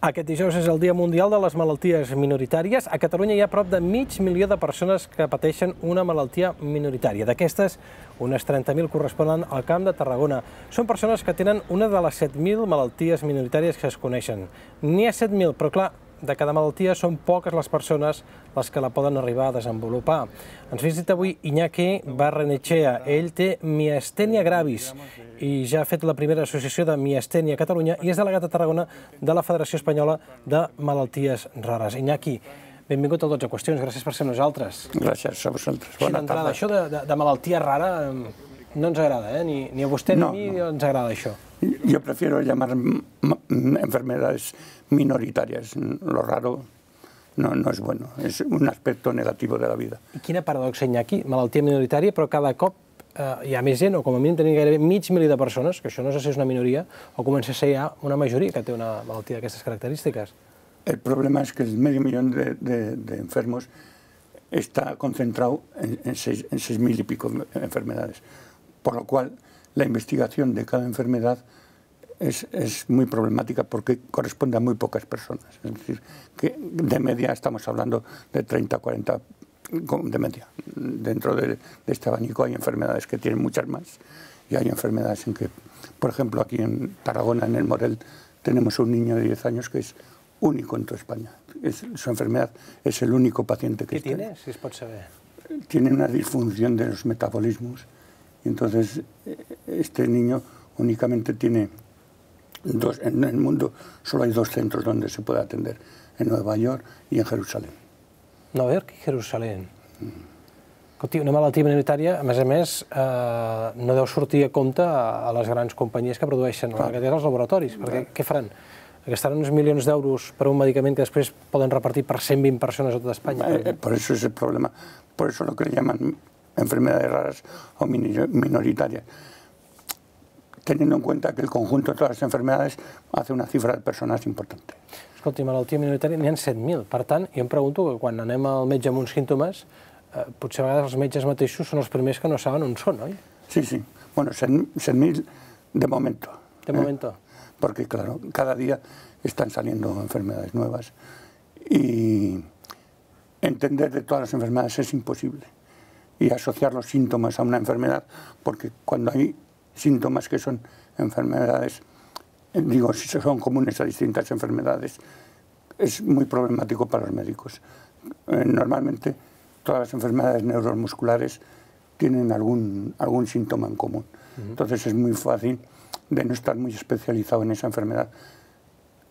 Aquest dijous és el Dia Mundial de les Malalties Minoritàries. A Catalunya hi ha prop de 500.000 de persones que pateixen una malaltia minoritària. D'aquestes, unes 30.000 corresponen al Camp de Tarragona. Són persones que tenen una de les 7.000 malalties minoritàries que es coneixen. N'hi ha 7.000, però clar, de cada malaltia són poques les persones les que la poden arribar a desenvolupar. Ens visita avui Iñaki Barrenechea. Ell té miastènia gravis i ja ha fet la primera associació de miastènia a Catalunya i és delegat a Tarragona de la Federació Espanyola de Malalties Rares. Iñaki, benvingut a 12 qüestions, gràcies per ser amb nosaltres. Gràcies a vosaltres, bona tarda. Això de malaltia rara no ens agrada, ni a vostè ni a mi ens agrada això. Yo prefiero llamar enfermedades minoritarias. Lo raro no es bueno, es un aspecto negativo de la vida. I quina paradoxa, Iñaki, malaltia minoritària, però cada cop hi ha més gent, o com a mínim tenim gairebé 500.000 de persones, que això no sé si és una minoria, o comença a ser ja una majoria que té una malaltia d'aquestes característiques. El problema es que el medio millón de enfermos está concentrado en 6.000 y pico enfermedades, por lo cual la investigación de cada enfermedad es muy problemática porque corresponde a muy pocas personas. Es decir, que de media estamos hablando de 30, 40 de media. Dentro de este abanico hay enfermedades que tienen muchas más y hay enfermedades en que, por ejemplo, aquí en Tarragona, en el Morell, tenemos un niño de 10 años que es único en toda España. Su enfermedad es el único paciente que tiene. ¿Qué tiene, si es pot saber? Tiene una disfunción de los metabolismos. Y entonces este niño únicamente tiene en el mundo solo hay 2 centros donde se puede atender, en Nueva York y en Jerusalén. Nova York i Jerusalén. Una malaltia minoritària, a més, no deu sortir a compte a les grans companyies que produeixen, que tenen els laboratoris, perquè què faran? Gastaran uns milions d'euros per un medicament que després poden repartir per 120 persones a tota Espanya. Por eso es el problema, por eso lo que le llaman enfermedades raras o minoritarias, teniendo en cuenta que el conjunto de todas las enfermedades hace una cifra de personas importante. Escolti, malaltia minoritària n'hi ha 7.000, per tant, jo em pregunto que quan anem al metge amb uns símptomes, potser a vegades els metges mateixos són els primers que no saben on són, oi? Sí, sí. Bueno, 100.000 de momento. De momento. Porque, claro, cada día están saliendo enfermedades nuevas y entender de todas las enfermedades es imposible. Y asociar los síntomas a una enfermedad, porque cuando hay síntomas que son enfermedades, digo, si son comunes a distintas enfermedades, es muy problemático para los médicos. Normalmente todas las enfermedades neuromusculares tienen algún síntoma en común. Entonces es muy fácil, de no estar muy especializado en esa enfermedad,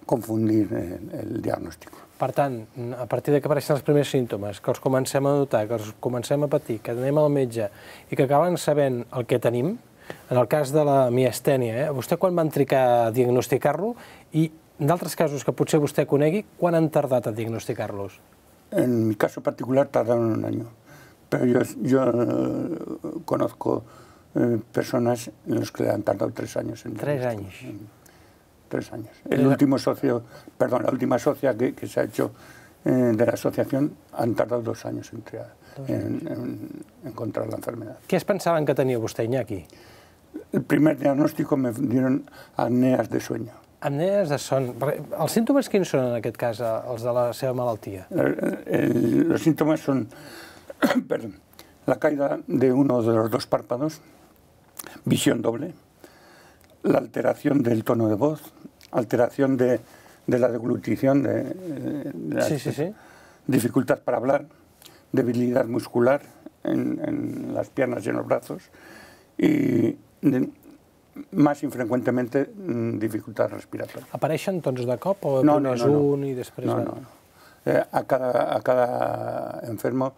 confundir el diagnòstic. Per tant, a partir de que apareixen els primers símptomes, que els comencem a notar, que els comencem a patir, que anem al metge i que acaben sabent el que tenim, en el cas de la miastènia, vostè quan van trigar a diagnosticar-lo i d'altres casos que potser vostè conegui, quan han tardat a diagnosticar-los? En mi caso particular tardaron 1 año, pero yo conozco personas en los que le han tardado 3 años. 3 años. 3 años. La última socia que se ha hecho de la asociación han tardado 2 años en encontrar la enfermedad. Què es pensaven que tenia vostè, Iñaki? El primer diagnóstico me dieron apneas de sueño. Apnees de son. Els símptomes quins són en aquest cas, els de la seva malaltia? Los síntomas son la caída de uno de los 2 párpados, visión doble, la alteración del tono de voz, alteración de la deglutición, dificultad para hablar, debilidad muscular en las piernas y en los brazos y más infrecuentemente dificultad respiratoria. Apareixen tots de cop o només un i després... No. A cada enfermo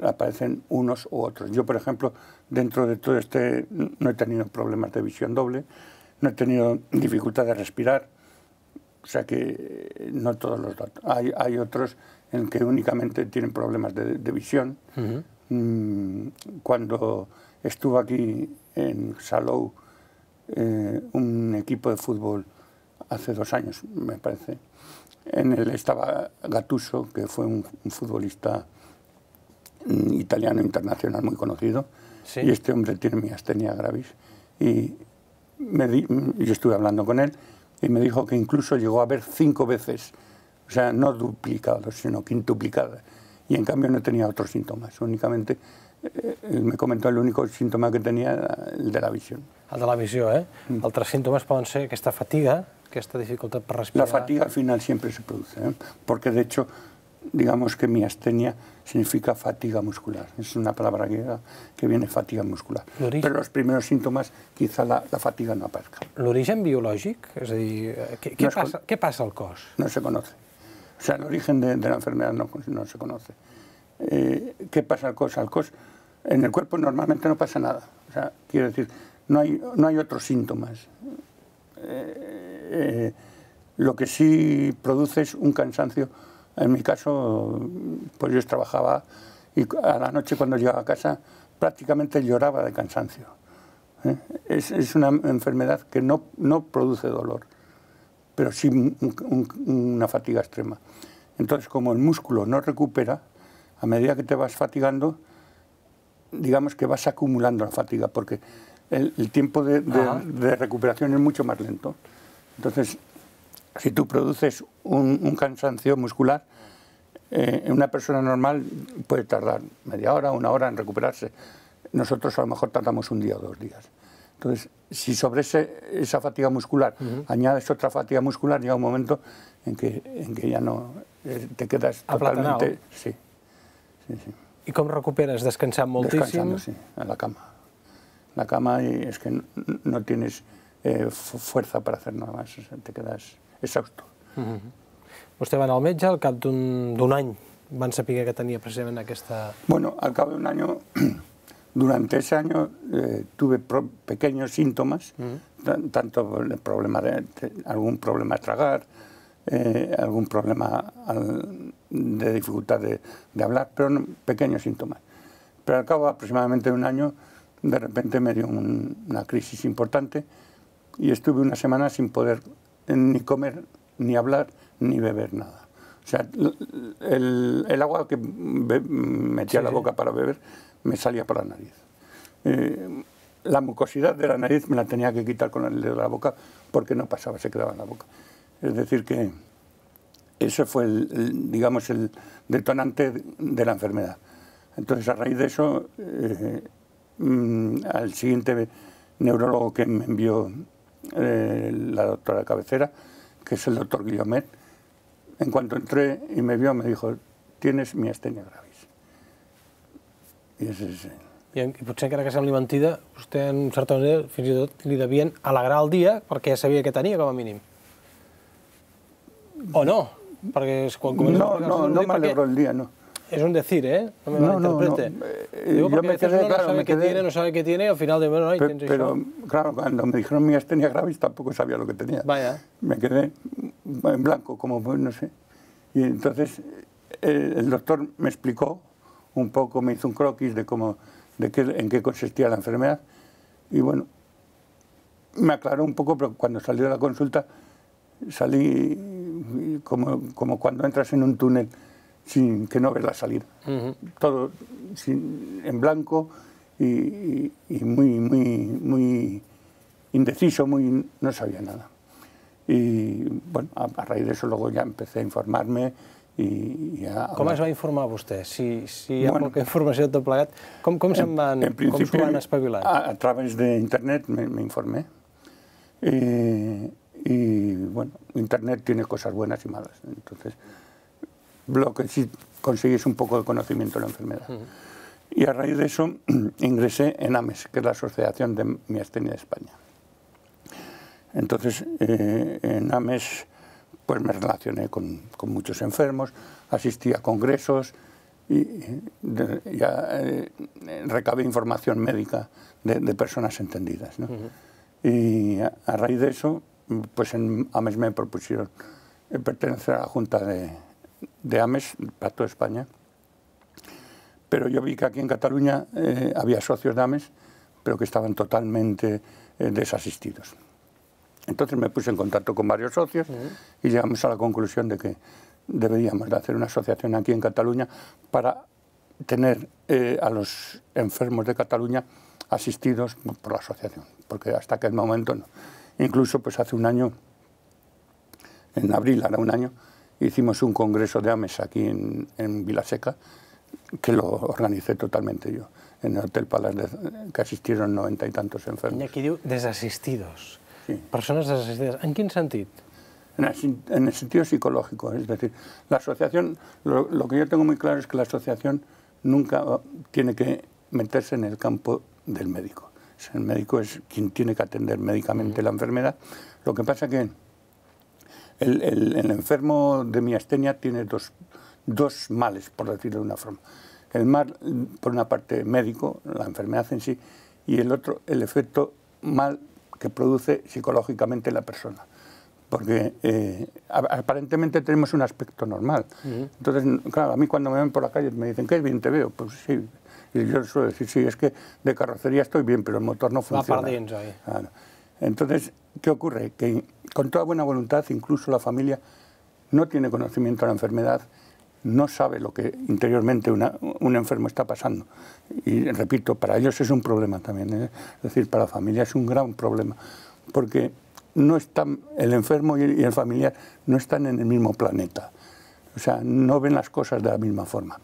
aparecen unos u otros. Yo, por ejemplo, dentro de todo no he tenido problemas de visión doble, no he tenido dificultad de respirar, o sea que no todos los datos. Hay otros en que únicamente tienen problemas de visión. Cuando estuvo aquí en Salou un equipo de fútbol hace 2 años, me parece, en él estaba Gattuso, que fue un futbolista italiano internacional muy conocido, y este hombre tiene miastenia gravis, y yo estuve hablando con él y me dijo que incluso llegó a ver 5 veces, o sea, no duplicados, sino quintuplicadas. Y en cambio no tenía otros síntomas, únicamente me comentó el único síntoma que tenía era el de la visión. El de la visió, eh? Altres símptomes poden ser aquesta fatiga, aquesta dificultat per respirar. La fatiga al final siempre se produce, porque de hecho, digamos que miastenia significa fatiga muscular. Es una palabra griega que viene fatiga muscular. Pero los primeros síntomas, quizá la fatiga no aparezca. L'origen biològic? És a dir, què passa al cos? No se conoce. O sea, el origen de la enfermedad no se conoce. ¿Qué pasa al cos? Al cos, en el cuerpo normalmente no pasa nada. O sea, quiero decir, no hay otros síntomas. Lo que sí produce es un cansancio. En mi caso, pues yo trabajaba y a la noche cuando llegaba a casa prácticamente lloraba de cansancio. Es una enfermedad que no produce dolor, pero sí una fatiga extrema. Entonces, como el músculo no recupera, a medida que te vas fatigando, digamos que vas acumulando la fatiga, porque el tiempo de recuperación es mucho más lento. Entonces, si tú produces un cansancio muscular, en una persona normal puede tardar media hora, 1 hora en recuperarse. Nosotros a lo mejor tardamos 1 día o 2 días. Entonces, si sobre esa fatiga muscular añades otra fatiga muscular, llega un momento en que ya no te quedas totalmente... Sí. ¿Y cómo recuperas? ¿Descansando moltíssim? Descansando, sí, en la cama. La cama, y es que no tienes fuerza para hacer nada más, te quedas exhausto. Vostè va anar al metge, al cap d'un any van saber que tenia precisament aquesta... Bueno, al cabo de un año, durante ese año tuve pequeños síntomas, tanto algún problema de tragar, algún problema de dificultad de hablar, pero pequeños síntomas. Pero al cabo aproximadamente de un año, de repente me dio una crisis importante y estuve 1 semana sin poder ni comer, ni hablar, ni beber nada. O sea, el agua que metía a la boca para beber me salía por la nariz. La mucosidad de la nariz me la tenía que quitar con el dedo de la boca porque no pasaba, se quedaba en la boca. Es decir que ese fue, digamos, el detonante de la enfermedad. Entonces, a raíz de eso, al siguiente neurólogo que me envió la doctora de cabecera, que es el doctor Guillomet, en cuanto entré y me vio, me dijo, tienes miastenia gravis. I ese és... I potser encara que sembli mentida, vostè en certa manera fins i tot li devien alegrar el dia perquè ja sabia què tenia com a mínim. O no? Perquè quan no me alegró el día, no. Es un decir, ¿eh? No me malinterprete. Digo, porque a veces uno no sabe qué tiene, no sabe qué tiene, y al final de bueno, tienes pero, claro, cuando me dijeron miastenia gravis tampoco sabía lo que tenía. Vaya. Me quedé en blanco, como no sé. Y entonces el doctor me explicó un poco, me hizo un croquis en qué consistía la enfermedad. Y bueno, me aclaró un poco, pero cuando salí de la consulta, salí como cuando entras en un túnel sin que no ves la salida. Todo en blanco y muy indeciso, no sabía nada. Y bueno, a raíz de eso luego ya empecé a informarme Com es va informar vostè? Si hi ha poca informació de tot plegat, com s'ho van espavilar? A través de internet me informé. Y bueno, internet tiene cosas buenas y malas. Entonces, lo que sí conseguí es un poco de conocimiento de la enfermedad. Y a raíz de eso ingresé en AMES, que es la Asociación de Miastenia de España. Entonces, en AMES pues me relacioné con muchos enfermos, asistí a congresos y recabé información médica de personas entendidas, ¿no? Y a raíz de eso, pues en AMES me propusieron pertenecer a la Junta de AMES para toda España, pero yo vi que aquí en Cataluña había socios de AMES, pero que estaban totalmente desasistidos. Entonces me puse en contacto con varios socios y llegamos a la conclusión de que deberíamos de hacer una asociación aquí en Cataluña para tener a los enfermos de Cataluña asistidos por la asociación, porque hasta aquel momento no. Incluso pues hace un año en abril, hará un año, hicimos un congreso de AMES aquí en Vilaseca, que lo organicé totalmente yo, en el Hotel Palace, que asistieron 90 y tantos enfermos. I aquí diu desassistidos. Sí. Persones desassistides. En quin sentit? En el sentido psicológico, es decir, la asociación, lo que yo tengo muy claro es que la asociación nunca tiene que meterse en el campo del médico. El médico es quien tiene que atender médicamente la enfermedad. Lo que pasa que el enfermo de miastenia tiene dos males, por decirlo de una forma. El mal, por una parte, médico, la enfermedad en sí, y el otro, el efecto mal que produce psicológicamente la persona. Porque aparentemente tenemos un aspecto normal. Entonces, claro, a mí cuando me ven por la calle me dicen, ¿qué bien te veo? Pues sí. Y yo suelo decir, sí, es que de carrocería estoy bien, pero el motor no funciona. Va per dins, oi? Claro. Entonces, ¿qué ocurre? Que con toda buena voluntad, incluso la familia no tiene conocimiento de la enfermedad, no sabe lo que interiormente un enfermo está pasando. Y repito, para ellos es un problema también, ¿eh? Es decir, para la familia es un gran problema, porque no están, el enfermo y el familiar no están en el mismo planeta. O sea, no ven las cosas de la misma forma.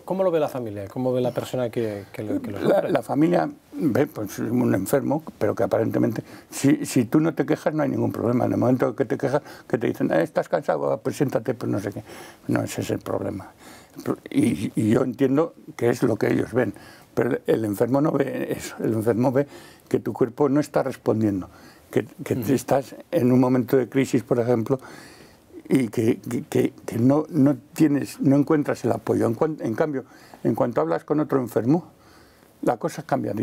¿Cómo lo ve la familia? ¿Cómo ve la persona que lo sufre? La familia ve pues, un enfermo, pero que aparentemente, si tú no te quejas, no hay ningún problema. En el momento que te quejas, que te dicen, estás cansado, pues siéntate, pues no sé qué. No, ese es el problema. Y yo entiendo que es lo que ellos ven, pero el enfermo no ve eso. El enfermo ve que tu cuerpo no está respondiendo, que estás en un momento de crisis, por ejemplo, y que no encuentras el apoyo. En cambio, en cuanto hablas con otro enfermo, la cosa cambia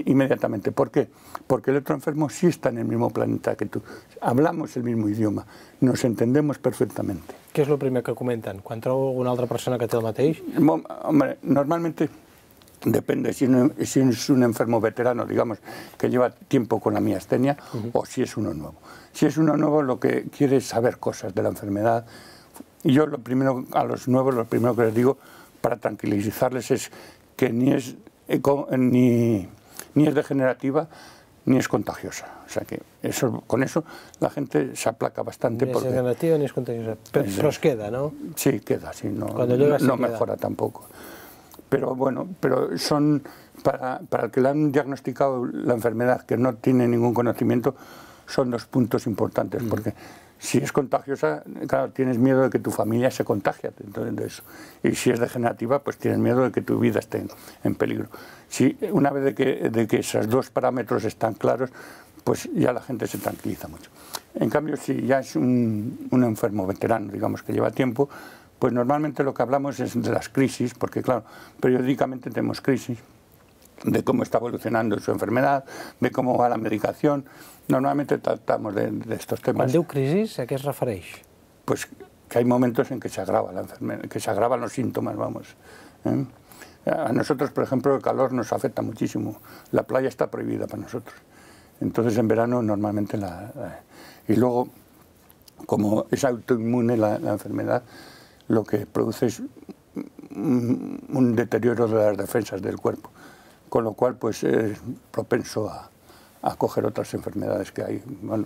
inmediatamente. ¿Por qué? Porque el otro enfermo sí está en el mismo planeta que tú. Hablamos el mismo idioma, nos entendemos perfectamente. Què és el primer que comenten? Quan trobo una altra persona que té el mateix? Hombre, normalmente depende si es un enfermo veterano, digamos, que lleva tiempo con la miastenia, o si es uno nuevo. Si es uno nuevo, lo que quiere es saber cosas de la enfermedad. Y yo a los nuevos, lo primero que les digo, para tranquilizarles, es que ni es degenerativa, ni es contagiosa. O sea que con eso la gente se aplaca bastante. Ni es degenerativa ni es contagiosa. Pero os queda, ¿no? Sí, queda, sí, no mejora tampoco. Pero bueno, son para el que le han diagnosticado la enfermedad, que no tiene ningún conocimiento, son dos puntos importantes, porque si es contagiosa, claro, tienes miedo de que tu familia se contagie, entonces de eso. Y si es degenerativa, pues tienes miedo de que tu vida esté en peligro. Una vez de que esos dos parámetros están claros, pues ya la gente se tranquiliza mucho. En cambio, si ya es un enfermo veterano, digamos, que lleva tiempo, pues normalmente lo que hablamos es de las crisis, porque claro, periódicamente tenemos crisis, de cómo está evolucionando su enfermedad, de cómo va la medicación. Normalmente tratamos de estos temas. Quan diu crisis, a què es refereix? Pues que hay momentos en que se agrava la enfermedad, que se agravan los síntomas, vamos. A nosotros, por ejemplo, el calor nos afecta muchísimo. La playa está prohibida para nosotros. Entonces, en verano, normalmente y luego, como es autoinmune la enfermedad, lo que produce es un deterioro de las defensas del cuerpo, con lo cual pues es propenso a coger otras enfermedades que hay. Bueno,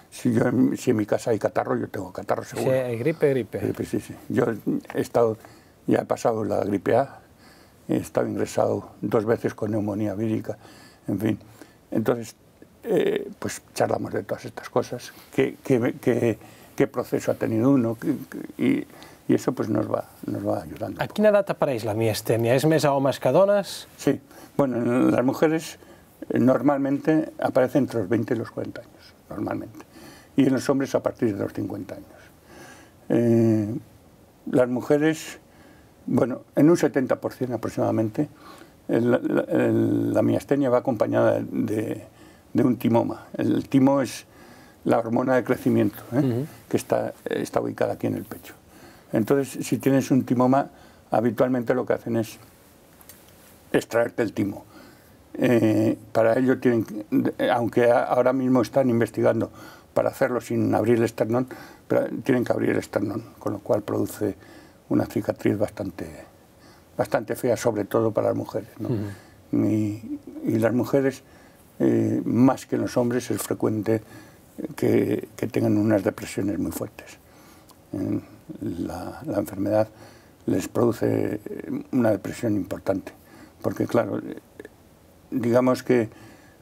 si en mi casa hay catarro, yo tengo catarro seguro. Si hay gripe. Sí. Yo ya he pasado la gripe A, he estado ingresado 2 veces con neumonía vírica, en fin. Entonces, pues charlamos de todas estas cosas, qué proceso ha tenido uno, y eso pues nos va ayudando. A quina edat apareix la miastènia? És més a homes que a dones? Sí, bueno, en las mujeres normalmente aparece entre los 20 y los 40 años, normalmente. Y en los hombres a partir de los 50 años. Las mujeres, bueno, en un 70% aproximadamente, la miastenia va acompañada de un timoma. El timo es la hormona de crecimiento, que está ubicada aquí en el pecho. Entonces, si tienes un timoma, habitualmente lo que hacen es extraerte el timo. Para ello aunque ahora mismo están investigando para hacerlo sin abrir el esternón, pero tienen que abrir el esternón, con lo cual produce una cicatriz bastante fea, sobre todo para las mujeres, ¿no? Y las mujeres, más que en los hombres, es frecuente que tengan unas depresiones muy fuertes. La enfermedad les produce una depresión importante, porque claro, digamos que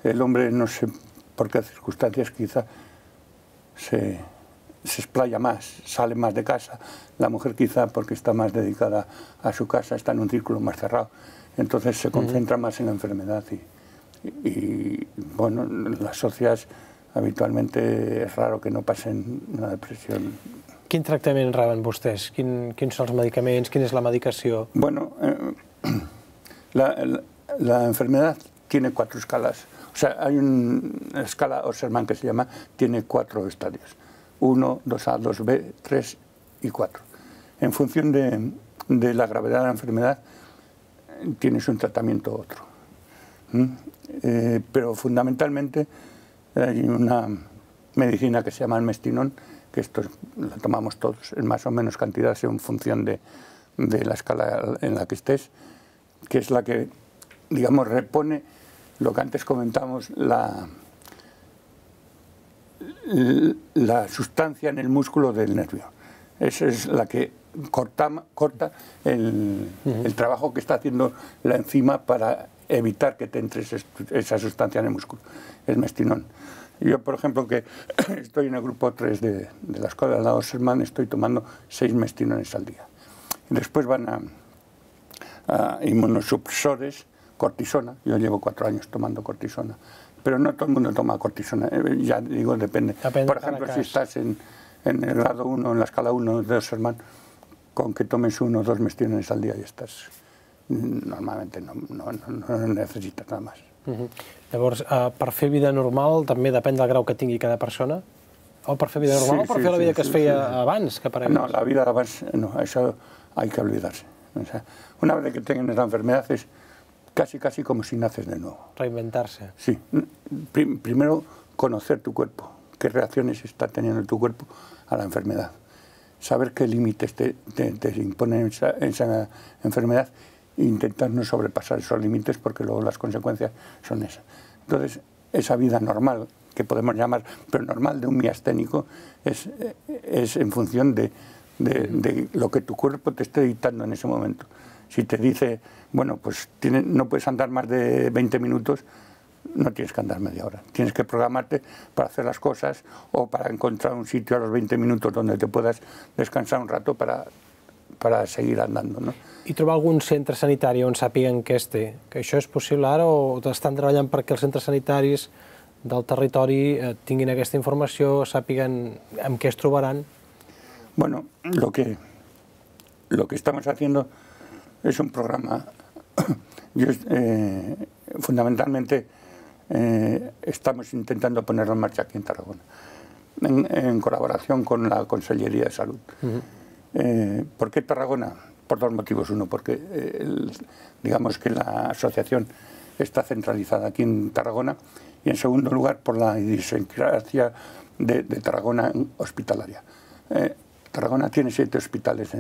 el hombre, no sé por qué circunstancias, quizá se explaya más, sale más de casa, la mujer quizá porque está más dedicada a su casa, está en un círculo más cerrado, entonces se concentra más en la enfermedad y bueno, las socias habitualmente es raro que no pasen una depresión. Quin tractament reben vostès? Quins són els medicaments? Quina és la medicació? Bueno, la enfermedad tiene 4 escalas. O sea, hay una escala Osserman que se llama, tiene 4 estadios. 1, 2A, 2B, 3 y 4. En función de la gravedad de la enfermedad, tienes un tratamiento u otro. Pero fundamentalmente hay una medicina que se llama el mestinón, que esto la tomamos todos en más o menos cantidad en función de la escala en la que estés, que es la que, digamos, repone lo que antes comentamos, la sustancia en el músculo del nervio. Esa es la que corta el trabajo que está haciendo la enzima para evitar que te entre esa sustancia en el músculo, el mestinón. Yo, por ejemplo, que estoy en el grupo 3 de la escuela de la Osserman, estoy tomando 6 mestinones al día. Y después van a inmunosupresores, cortisona. Yo llevo 4 años tomando cortisona. Pero no todo el mundo toma cortisona, ya digo, depende. Por ejemplo, si estás en el grado 1, en la escala 1 de Osserman, con que tomes 1 o 2 mestinones al día y estás, normalmente no necesitas nada más. Llavors, per fer vida normal també depèn del grau que tingui cada persona? O per fer vida normal o per fer la vida que es feia abans que aparegués? No, la vida abans, no, eso hay que olvidarse. O sea, una vez que tengas la enfermedad es casi como si naces de nuevo. Reinventarse. Sí. Primero, conocer tu cuerpo, qué reacciones está teniendo tu cuerpo a la enfermedad. Saber qué límites te impone esa enfermedad e intentar no sobrepasar esos límites porque luego las consecuencias son esas. Entonces, esa vida normal, que podemos llamar, pero normal de un miasténico, es en función de lo que tu cuerpo te esté dictando en ese momento. Si te dice, bueno, pues no puedes andar más de 20 minutos, no tienes que andar media hora. Tienes que programarte para hacer las cosas o para encontrar un sitio a los 20 minutos donde te puedas descansar un rato para seguir andando, no? I trobar algun centre sanitari on sàpiguen què es té? Que això és possible ara o estan treballant perquè els centres sanitaris del territori tinguin aquesta informació, sàpiguen amb què es trobaran? Bueno, lo que estamos haciendo es un programa. Fundamentalmente estamos intentando ponerlo en marcha aquí en Tarragona, en colaboración con la Consellería de Salud. ¿Por qué Tarragona? Por 2 motivos. Uno, porque digamos que la asociación está centralizada aquí en Tarragona, y en segundo lugar por la idiosincrasia de Tarragona hospitalaria. Tarragona tiene 7 hospitales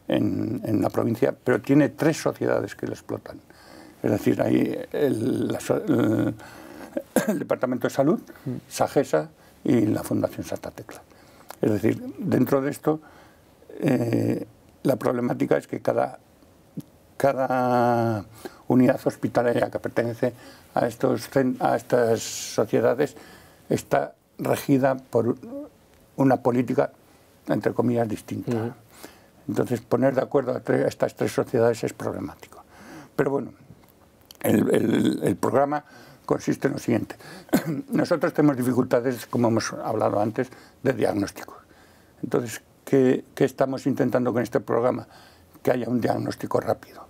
en la provincia, pero tiene 3 sociedades que lo explotan. Es decir, hay el Departamento de Salud, Sagesa y la Fundación Santa Tecla. Es decir, dentro de esto, la problemática es que cada unidad hospitalaria que pertenece a estas sociedades está regida por una política, entre comillas, distinta. Entonces, poner de acuerdo a estas 3 sociedades es problemático. Pero bueno, el programa consiste en lo siguiente. Nosotros tenemos dificultades, como hemos hablado antes, de diagnóstico. Entonces, ¿qué estamos intentando con este programa? Que haya un diagnóstico rápido.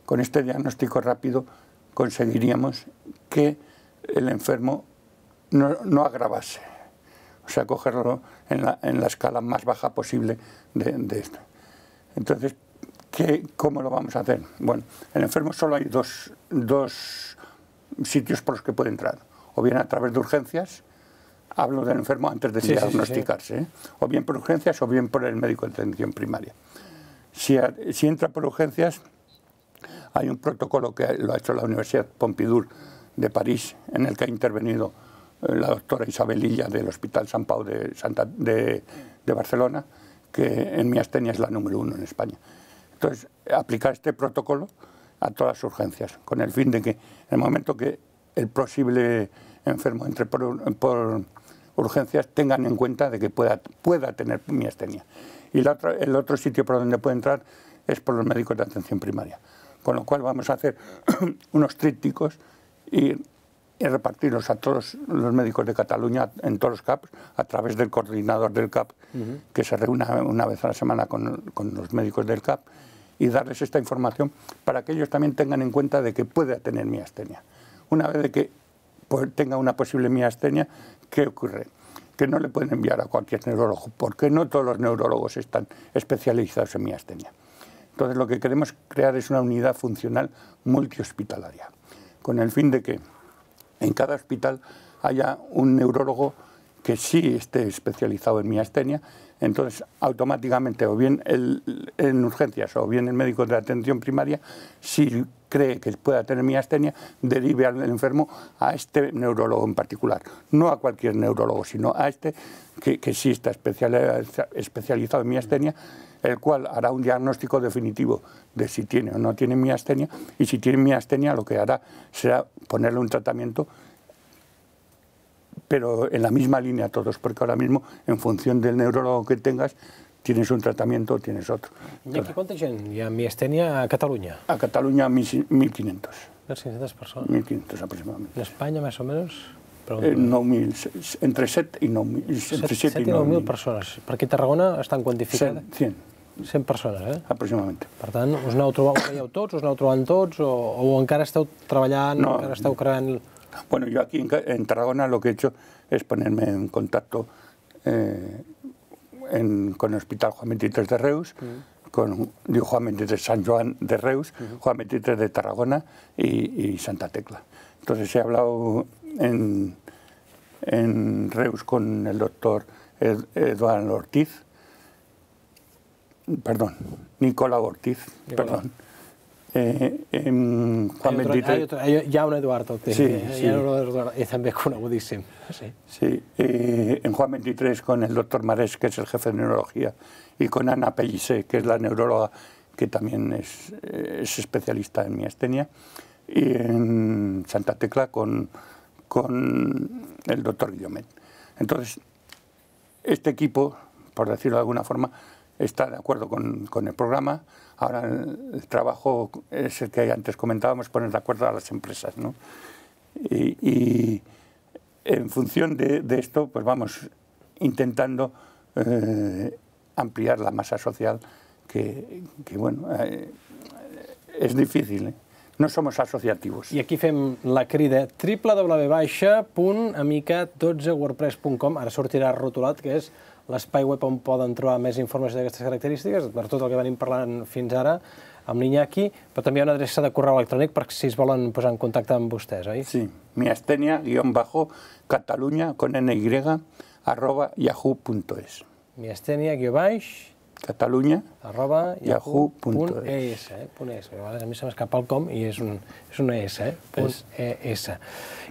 Con este diagnóstico rápido conseguiríamos que el enfermo no agravase. O sea, cogerlo en la escala más baja posible de esto. Entonces, ¿cómo lo vamos a hacer? Bueno, el enfermo solo hay dos sitios por los que puede entrar. O bien a través de urgencias, hablo del enfermo antes de diagnosticarse, o bien por urgencias o bien por el médico de atención primaria. Si entra por urgencias, hay un protocolo que lo ha hecho la Universidad Pompidou de París, en el que ha intervenido la doctora Isabel Illa del Hospital Sant Pau de Barcelona, que en miastenia es la número 1 en España. Entonces, aplicar este protocolo a todas las urgencias, con el fin de que en el momento que el posible enfermo entre por urgencias tengan en cuenta de que pueda tener miastenia. Y el otro sitio por donde puede entrar es por los médicos de atención primaria. Con lo cual vamos a hacer unos trípticos y repartirlos a todos los médicos de Cataluña en todos los CAPs a través del coordinador del CAP, que se reúne una vez a la semana con los médicos del CAP, y darles esta información para que ellos también tengan en cuenta de que puede tener miastenia. Una vez de que tenga una posible miastenia, ¿qué ocurre? Que no le pueden enviar a cualquier neurólogo, porque no todos los neurólogos están especializados en miastenia. Entonces lo que queremos crear es una unidad funcional multihospitalaria, con el fin de que en cada hospital haya un neurólogo que sí esté especializado en miastenia. Entonces, automáticamente, o bien en urgencias o bien el médico de atención primaria, si cree que pueda tener miastenia, derive al enfermo a este neurólogo en particular. No a cualquier neurólogo, sino a este que sí está especializado en miastenia, el cual hará un diagnóstico definitivo de si tiene o no tiene miastenia, y si tiene miastenia lo que hará será ponerle un tratamiento, pero en la misma línea todos, porque ahora mismo, en función del neurólogo que tengas, tienes un tratamiento o tienes otro. I aquí quanta gent hi ha miastènia a Catalunya? A Catalunya 1.500. 1.500 persones. 1.500 aproximadamente. En Espanya, més o menys? 9.000, entre 7 i 9.000. 7 i 9.000 persones. Per aquí a Tarragona estan quantificades? 100 persones, aproximadament. Per tant, us aneu trobant, ho veieu tots, us aneu trobant tots, o encara esteu treballant, encara esteu creant... Bueno, yo aquí en Tarragona lo que he hecho es ponerme en contacto con el Hospital Juan 23 de Reus, con Juan 23 San Joan de Reus, Juan 23 de Tarragona y Santa Tecla. Entonces he hablado en Reus con el doctor Eduardo Ortiz, perdón, Nicolau Ortiz, perdón. En Juan 23... Hi ha un Eduard Ortiz, y també conegudíssim. Sí, en Juan 23 con el doctor Marés, que es el jefe de neurología, y con Ana Pellicé, que es la neuróloga, que también es especialista en miastenia, y en Santa Tecla con el doctor Guillomet. Entonces, este equipo, por decirlo de alguna forma, está de acuerdo con el programa. Ahora el trabajo es el que antes comentábamos, poner de acuerdo a las empresas, ¿no? Y en función de esto, pues vamos intentando ampliar la masa social, que bueno, es difícil, ¿eh? No somos asociativos. I aquí fem la crida www.amicat12wordpress.com, ara sortirà rotulat, que és l'espai web on poden trobar més informació d'aquestes característiques, per tot el que venim parlant fins ara amb l'Iñaki, però també hi ha una adreça de correu electrònic per si es volen posar en contacte amb vostès, oi? Sí, miastenia-catalunya, con ny, @yahoo.es. Miastenia-catalunya@yahoo.es. A vegades a mi se m'escapa el com i és una S, .es.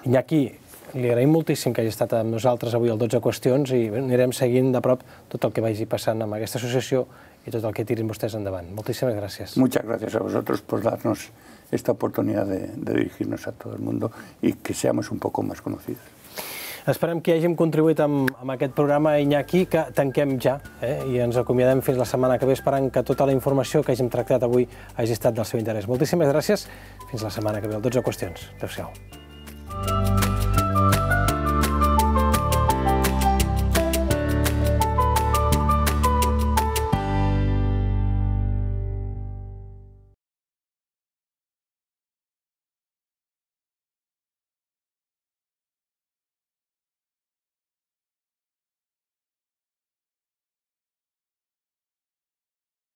Iñaki, li agraïm moltíssim que hagi estat amb nosaltres avui al 12 qüestions i anirem seguint de prop tot el que vagi passant amb aquesta associació y todo el que tiren ustedes endavant. Muchísimas gracias. Muchas gracias a vosotros por darnos esta oportunidad de dirigirnos a todo el mundo y que seamos un poco más conocidos. Esperem que hàgim contribuït amb aquest programa, Iñaki, que tanquem ja i ens acomiadem fins la setmana que ve, esperant que tota la informació que hàgim tractat avui hagi estat del seu interès. Moltíssimes gràcies. Fins la setmana que ve, al 12 qüestions. Adéu-siau.